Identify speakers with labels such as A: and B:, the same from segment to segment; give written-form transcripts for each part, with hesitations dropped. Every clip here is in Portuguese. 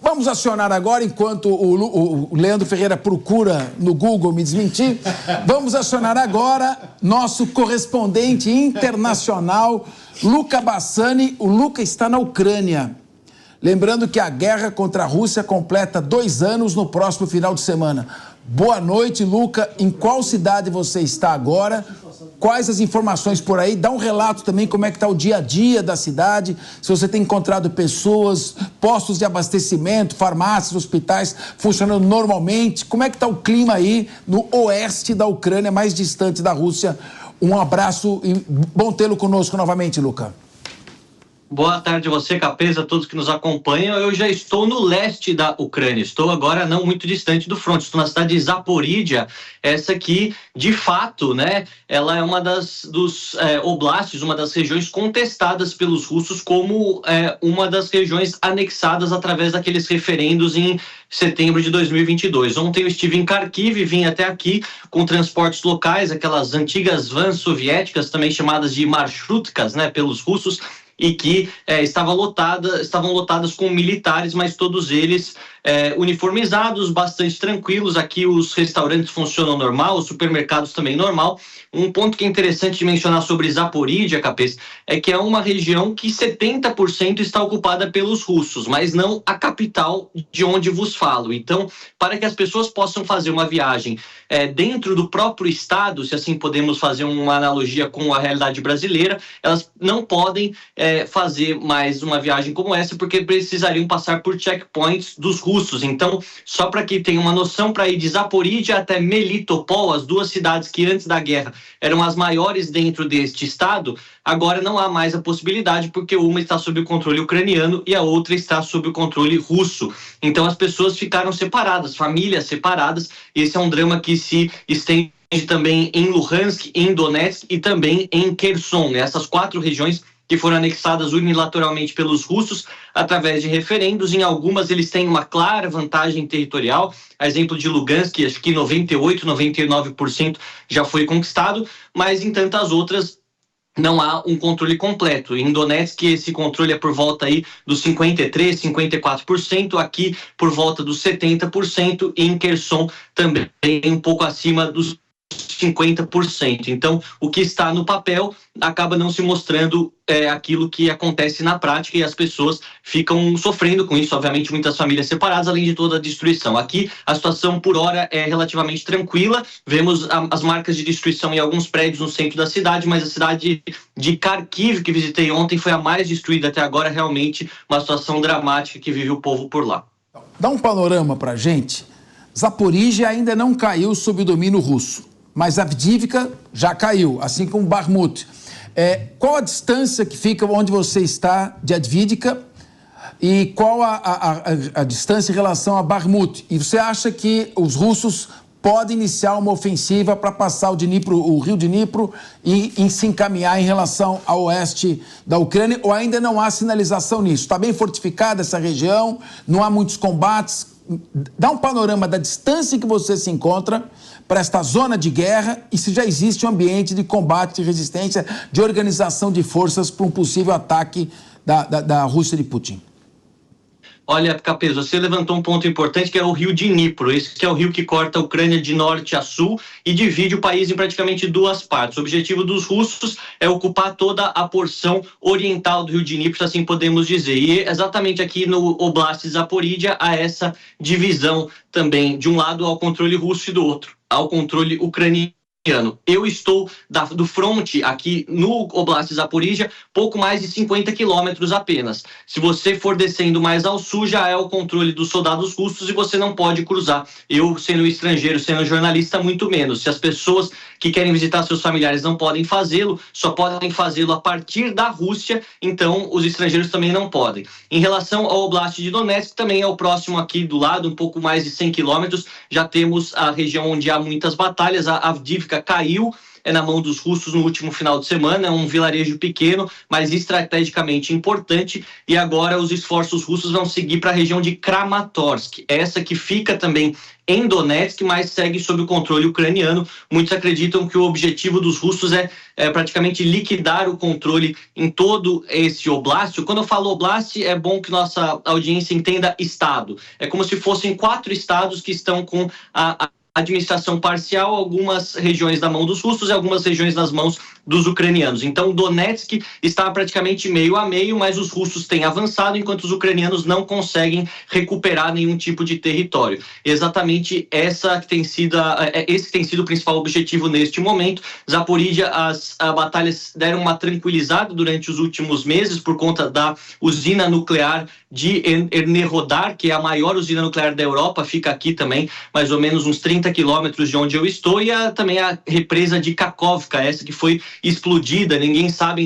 A: Vamos acionar agora, enquanto o Leandro Ferreira procura no Google me desmentir, vamos acionar agora nosso correspondente internacional, Luca Bassani. O Luca está na Ucrânia. Lembrando que a guerra contra a Rússia completa 2 anos no próximo final de semana. Boa noite, Luca. Em qual cidade você está agora? Quais as informações por aí? Dá um relato também como é que está o dia a dia da cidade, se você tem encontrado pessoas, postos de abastecimento, farmácias, hospitais funcionando normalmente. Como é que está o clima aí no oeste da Ucrânia, mais distante da Rússia? Um abraço e bom tê-lo conosco novamente, Luca.
B: Boa tarde a você, Capeza, a todos que nos acompanham. Eu já estou no leste da Ucrânia, estou agora não muito distante do fronte, estou na cidade de Zaporídia. Essa aqui, de fato, né, ela é uma dos oblastes, uma das regiões contestadas pelos russos como uma das regiões anexadas através daqueles referendos em setembro de 2022. Ontem eu estive em Kharkiv e vim até aqui com transportes locais, aquelas antigas vans soviéticas, também chamadas de marshrutkas, né, pelos russos, e que estavam lotadas com militares, mas todos eles uniformizados, bastante tranquilos. Aqui os restaurantes funcionam normal, os supermercados também normal. Um ponto que é interessante de mencionar sobre Zaporídia, Capês, é que é uma região que 70% está ocupada pelos russos, mas não a capital de onde vos falo. Então, para que as pessoas possam fazer uma viagem dentro do próprio estado, se assim podemos fazer uma analogia com a realidade brasileira, elas não podem fazer mais uma viagem como essa, porque precisariam passar por checkpoints dos russos. Então, só para que tenha uma noção, para ir de Zaporídia até Melitopol, as 2 cidades que antes da guerra eram as maiores dentro deste estado, agora não há mais a possibilidade, porque uma está sob o controle ucraniano e a outra está sob o controle russo. Então as pessoas ficaram separadas, famílias separadas, e esse é um drama que se estende também em Luhansk, em Donetsk e também em Kherson, essas 4 regiões que foram anexadas unilateralmente pelos russos através de referendos. Em algumas eles têm uma clara vantagem territorial, a exemplo de Lugansk, acho que 98%, 99% já foi conquistado, mas em tantas outras não há um controle completo. Em Donetsk esse controle é por volta aí dos 53%, 54%, aqui por volta dos 70%, e em Kherson também um pouco acima dos 50%. Então, o que está no papel acaba não se mostrando aquilo que acontece na prática, e as pessoas ficam sofrendo com isso, obviamente muitas famílias separadas, além de toda a destruição. Aqui a situação por hora é relativamente tranquila, vemos as marcas de destruição em alguns prédios no centro da cidade, mas a cidade de Kharkiv, que visitei ontem, foi a mais destruída até agora. Realmente uma situação dramática que vive o povo por lá.
A: Dá um panorama pra gente. Zaporígia ainda não caiu sob o domínio russo, mas Avdivka já caiu, assim como Bakhmut. Qual a distância que fica onde você está de Avdivka e qual a distância em relação a Bakhmut? E você acha que os russos podem iniciar uma ofensiva para passar o rio Dnipro e se encaminhar em relação ao oeste da Ucrânia, ou ainda não há sinalização nisso? Está bem fortificada essa região, não há muitos combates? Dá um panorama da distância que você se encontra para esta zona de guerra e se já existe um ambiente de combate, de resistência, de organização de forças para um possível ataque da Rússia de Putin.
B: Olha, Capês, você levantou um ponto importante, que é o rio Dnipro. Esse que é o rio que corta a Ucrânia de norte a sul e divide o país em praticamente 2 partes. O objetivo dos russos é ocupar toda a porção oriental do rio Dnipro, se assim podemos dizer. E exatamente aqui no Oblast de Zaporídia há essa divisão também, de um lado ao controle russo e do outro ao controle ucraniano. Eu estou do fronte aqui no Oblast de Zaporídia, pouco mais de 50 quilômetros apenas. Se você for descendo mais ao sul, já é o controle dos soldados russos e você não pode cruzar. Eu, sendo estrangeiro, sendo jornalista, muito menos. Se as pessoas que querem visitar seus familiares não podem fazê-lo, só podem fazê-lo a partir da Rússia, então os estrangeiros também não podem. Em relação ao Oblast de Donetsk, também é o próximo aqui do lado, um pouco mais de 100 quilômetros, já temos a região onde há muitas batalhas. A Avdivka caiu, na mão dos russos no último final de semana. É um vilarejo pequeno, mas estrategicamente importante, e agora os esforços russos vão seguir para a região de Kramatorsk, essa que fica também em Donetsk, mas segue sob o controle ucraniano. Muitos acreditam que o objetivo dos russos é praticamente liquidar o controle em todo esse oblast. Quando eu falo oblast, é bom que nossa audiência entenda estado. É como se fossem 4 estados que estão com a administração parcial, algumas regiões na mão dos russos e algumas regiões nas mãos dos ucranianos. Então, Donetsk está praticamente meio a meio, mas os russos têm avançado, enquanto os ucranianos não conseguem recuperar nenhum tipo de território. Exatamente esse que tem sido o principal objetivo neste momento. Zaporíjia, as batalhas deram uma tranquilizada durante os últimos meses por conta da usina nuclear de Enerhodar, que é a maior usina nuclear da Europa, fica aqui também, mais ou menos uns 30 quilômetros de onde eu estou, e também a represa de Kakhovka, essa que foi explodida. Ninguém sabe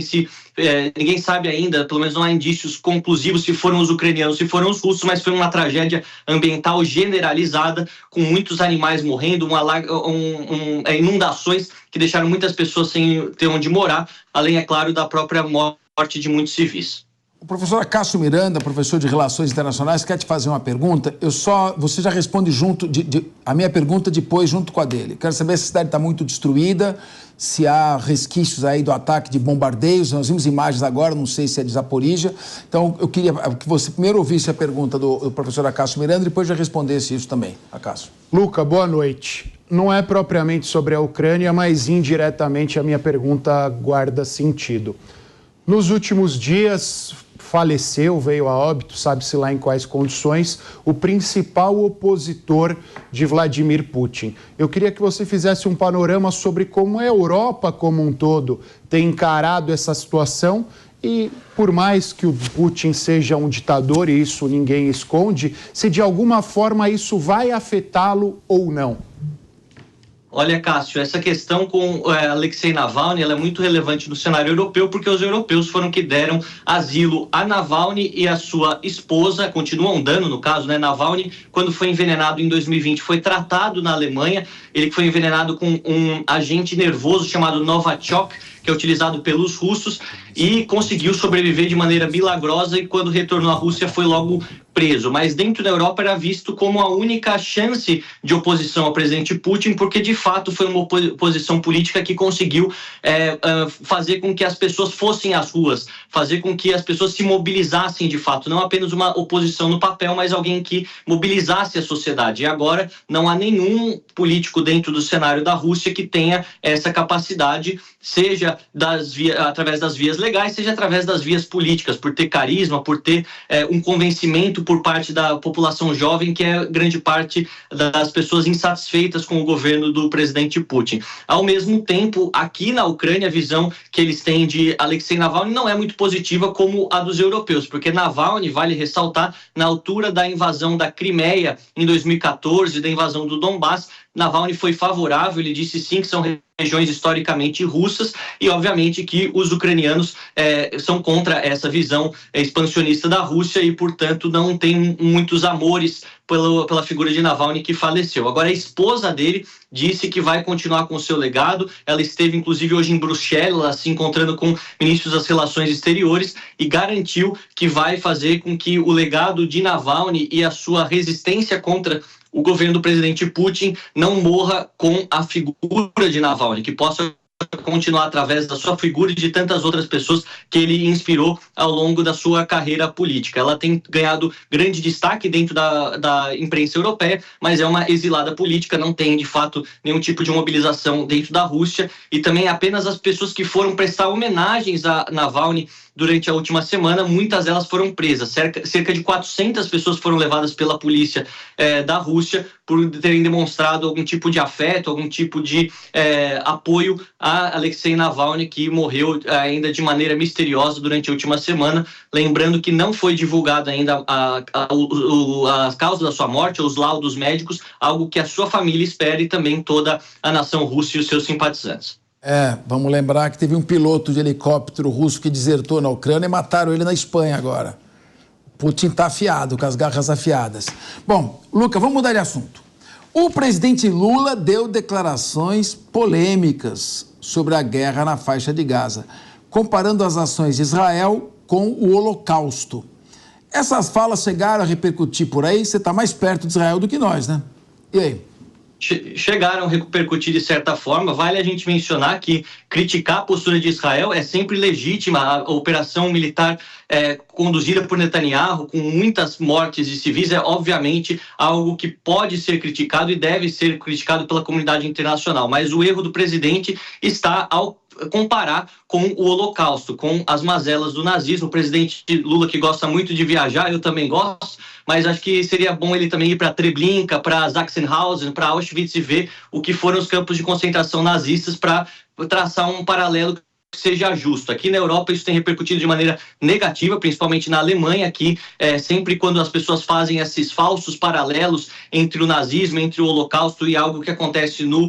B: ainda, pelo menos não há indícios conclusivos se foram os ucranianos, se foram os russos, mas foi uma tragédia ambiental generalizada, com muitos animais morrendo, inundações que deixaram muitas pessoas sem ter onde morar, além, é claro, da própria morte de muitos civis.
A: O professor Acácio Miranda, professor de Relações Internacionais, quer te fazer uma pergunta. Você já responde a minha pergunta depois, junto com a dele. Quero saber se a cidade está muito destruída, se há resquícios aí do ataque de bombardeios. Nós vimos imagens agora, não sei se é de Zaporíjia. Então, eu queria que você primeiro ouvisse a pergunta do professor Acácio Miranda e depois já respondesse isso também. Acácio.
C: Luca, boa noite. Não é propriamente sobre a Ucrânia, mas indiretamente a minha pergunta guarda sentido. Nos últimos dias, veio a óbito, sabe-se lá em quais condições, o principal opositor de Vladimir Putin. Eu queria que você fizesse um panorama sobre como a Europa como um todo tem encarado essa situação e, por mais que o Putin seja um ditador, e isso ninguém esconde, se de alguma forma isso vai afetá-lo ou não.
B: Olha, Cássio, essa questão com Alexei Navalny, ela é muito relevante no cenário europeu, porque os europeus foram que deram asilo a Navalny e a sua esposa, continuam dando, no caso, né? Navalny, quando foi envenenado em 2020, foi tratado na Alemanha. Ele foi envenenado com um agente nervoso chamado Novichok, que é utilizado pelos russos, e conseguiu sobreviver de maneira milagrosa, e quando retornou à Rússia foi logo preso. Mas dentro da Europa era visto como a única chance de oposição ao presidente Putin, porque de fato foi uma oposição política que conseguiu fazer com que as pessoas fossem às ruas, fazer com que as pessoas se mobilizassem de fato, não apenas uma oposição no papel, mas alguém que mobilizasse a sociedade. E agora não há nenhum político dentro do cenário da Rússia que tenha essa capacidade, seja através das vias legais, seja através das vias políticas, por ter carisma, por ter um convencimento por parte da população jovem, que é grande parte das pessoas insatisfeitas com o governo do presidente Putin. Ao mesmo tempo, aqui na Ucrânia, a visão que eles têm de Alexei Navalny não é muito positiva como a dos europeus, porque Navalny, vale ressaltar, na altura da invasão da Crimeia em 2014, da invasão do Donbass, Navalny foi favorável, ele disse sim que são regiões historicamente russas, e obviamente que os ucranianos são contra essa visão expansionista da Rússia e, portanto, não tem muitos amores pela figura de Navalny, que faleceu. Agora, a esposa dele disse que vai continuar com o seu legado. Ela esteve, inclusive, hoje em Bruxelas, se encontrando com ministros das Relações Exteriores, e garantiu que vai fazer com que o legado de Navalny e a sua resistência contra o governo do presidente Putin não morra com a figura de Navalny, que possa continuar através da sua figura e de tantas outras pessoas que ele inspirou ao longo da sua carreira política. Ela tem ganhado grande destaque dentro da imprensa europeia, mas é uma exilada política, não tem, de fato, nenhum tipo de mobilização dentro da Rússia, e também apenas as pessoas que foram prestar homenagens a Navalny durante a última semana, muitas delas foram presas. Cerca de 400 pessoas foram levadas pela polícia da Rússia por terem demonstrado algum tipo de afeto, algum tipo de apoio a Alexei Navalny, que morreu ainda de maneira misteriosa durante a última semana. Lembrando que não foi divulgada ainda a causa da sua morte, os laudos médicos, algo que a sua família espera, e também toda a nação russa e os seus simpatizantes.
A: Vamos lembrar que teve um piloto de helicóptero russo que desertou na Ucrânia e mataram ele na Espanha agora. Putin está afiado, com as garras afiadas. Bom, Luca, vamos mudar de assunto. O presidente Lula deu declarações polêmicas sobre a guerra na faixa de Gaza, comparando as ações de Israel com o Holocausto. Essas falas chegaram a repercutir por aí, você está mais perto de Israel do que nós, né? E aí?
B: Chegaram a repercutir de certa forma. Vale a gente mencionar que criticar a postura de Israel é sempre legítima. A operação militar conduzida por Netanyahu, com muitas mortes de civis, é obviamente algo que pode ser criticado e deve ser criticado pela comunidade internacional. Mas o erro do presidente está ao comparar com o Holocausto, com as mazelas do nazismo. O presidente Lula, que gosta muito de viajar, eu também gosto, mas acho que seria bom ele também ir para Treblinka, para Sachsenhausen, para Auschwitz e ver o que foram os campos de concentração nazistas para traçar um paralelo que seja justo. Aqui na Europa isso tem repercutido de maneira negativa, principalmente na Alemanha, que sempre quando as pessoas fazem esses falsos paralelos entre o nazismo, entre o Holocausto e algo que acontece no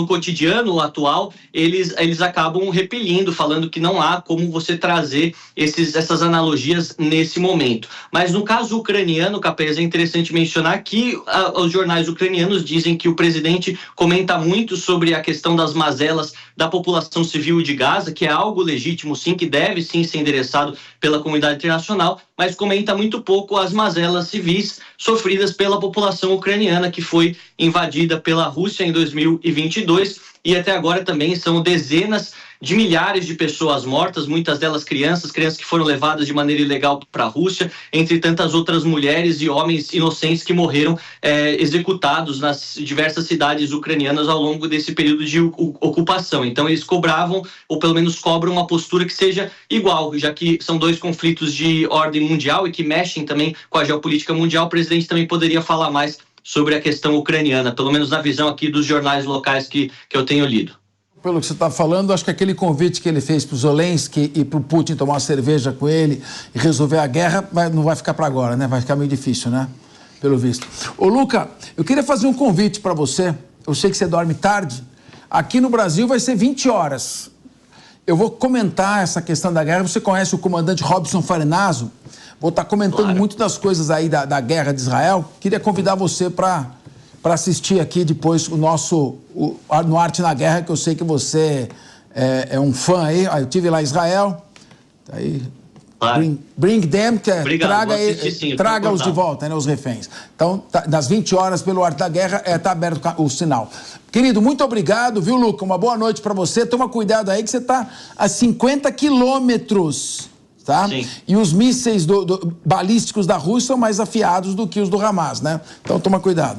B: cotidiano atual, eles acabam repelindo, falando que não há como você trazer essas analogias nesse momento. Mas no caso ucraniano, Capes, é interessante mencionar que os jornais ucranianos dizem que o presidente comenta muito sobre a questão das mazelas da população civil de Gaza, que é algo legítimo, sim, que deve sim ser endereçado pela comunidade internacional, mas comenta muito pouco as mazelas civis sofridas pela população ucraniana, que foi invadida pela Rússia em 2022, e até agora também são dezenas de milhares de pessoas mortas, muitas delas crianças que foram levadas de maneira ilegal para a Rússia, entre tantas outras mulheres e homens inocentes que morreram executados nas diversas cidades ucranianas ao longo desse período de ocupação. Então eles cobravam, ou pelo menos cobram, uma postura que seja igual, já que são dois conflitos de ordem mundial e que mexem também com a geopolítica mundial. O presidente também poderia falar mais sobre a questão ucraniana, pelo menos na visão aqui dos jornais locais que eu tenho lido.
A: Pelo que você está falando, acho que aquele convite que ele fez para o Zelensky e para o Putin tomar uma cerveja com ele e resolver a guerra não vai ficar para agora, né? Vai ficar meio difícil, né? Pelo visto. Ô, Luca, eu queria fazer um convite para você. Eu sei que você dorme tarde. Aqui no Brasil vai ser 20 horas. Eu vou comentar essa questão da guerra. Você conhece o comandante Robson Farinazzo? Vou estar comentando muito das coisas aí da guerra de Israel. Queria convidar você para assistir aqui depois no Arte na Guerra, que eu sei que você é um fã aí. Eu estive lá em Israel. Aí,
B: claro.
A: Bring them, que traga-os de volta, né, os reféns. Então, das 20 horas pelo Arte da Guerra, está aberto o sinal. Querido, muito obrigado, viu, Luca? Uma boa noite para você. Toma cuidado aí que você está a 50 quilômetros, tá?
B: Sim.
A: E os mísseis balísticos da Rússia são mais afiados do que os do Hamas, né? Então, toma cuidado.